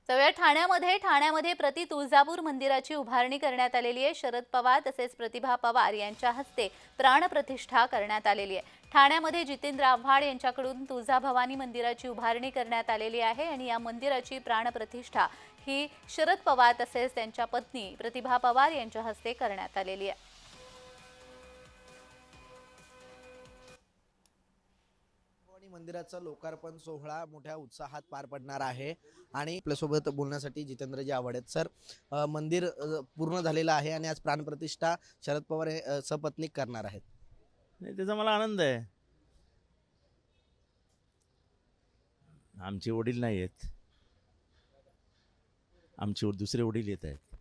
सगळ्या ठाण्यामध्ये प्रति तुळजापूर मंदिराची उभारणी करण्यात आलेली आहे। शरद पवार तसेच प्रतिभा पवार यांच्या हस्ते प्राणप्रतिष्ठा करण्यात आलेली आहे। ठाण्यामध्ये जितेंद्र आव्हाड यांच्याकडून तुळजाभवानी मंदिराची उभारणी करण्यात आलेली आहे आणि या मंदिराची प्राणप्रतिष्ठा ही शरद पवार तसेच त्यांच्या पत्नी प्रतिभा पवार यांच्या हस्ते करण्यात आलेली आहे। मंदिराचा लोकार्पण सोहळा मोठ्या उत्साहात पार पडणार आहे आणि आपल्यासोबत बोलण्यासाठी जितेंद्रजी आव्हाड आहेत। सर, मंदिर पूर्ण झालेलं आहे आणि आज प्राणप्रतिष्ठा शरद पवार हे सपत्नीक करणार आहेत। नाही, त्याचा मला आनंद आहे। आमचे वडील नाही आहेत, आमचे दुसरे वडील येत आहेत।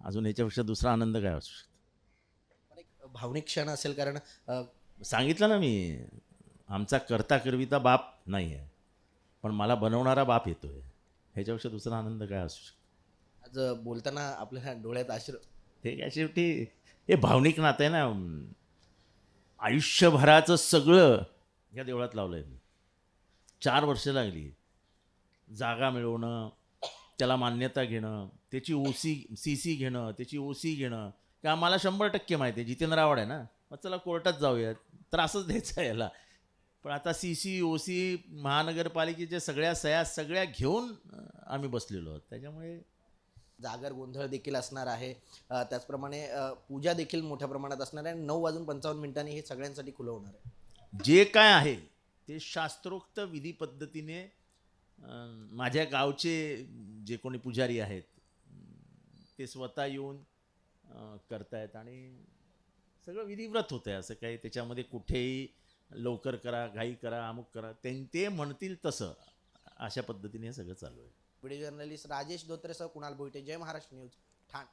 अजून याच्यापेक्षा दुसरा आनंद काय असू शकतो? एक भावनिक क्षण असेल, कारण सांगितलं ना मी, आमचा करता करविता बाप नाही आहे, पण मला बनवणारा बाप येतोय। ह्याच्यापेक्षा दुसरा आनंद काय असू शकतो? आज बोलताना आपल्या डोळ्यात आश्रू, हे काय शेवटी हे भावनिक नातं आहे ना। आयुष्यभराचं सगळं या देवळात लावलं आहे मी। 4 वर्ष लागली जागा मिळवणं, त्याला मान्यता घेणं, त्याची CC घेणं, त्याची OC घेणं। की आम्हाला 100% माहिती आहे जितेंद्र आव्हाड आहे ना, मग चला कोर्टात जाऊयात, त्रासच द्यायचा आहे याला। पण आता CC OC महानगरपालिकेच्या सगळ्या सह्या सगळ्या घेऊन आम्ही बसलेलो आहोत। त्याच्यामुळे जागर गोंधळ देखील असणार आहे, त्याचप्रमाणे पूजा देखील मोठ्या प्रमाणात असणार आहे। 9:55 हे सगळ्यांसाठी खुलं होणार आहे। जे काय आहे ते शास्त्रोक्त विधी पद्धतीने माझ्या गावचे जे कोणी पुजारी आहेत ते स्वतः येऊन करतायत आणि सगळं विधिव्रत होतं आहे। असं काही त्याच्यामध्ये कुठेही लवकर करा, घाई करा, अमुक करा, ते म्हणतील तसं अशा पद्धतीने हे सगळं चालू आहे। व्हिडिओ जर्नलिस्ट राजेश धोत्रेसह कुणाल भोईटे, जय महाराष्ट्र न्यूज, ठाणे।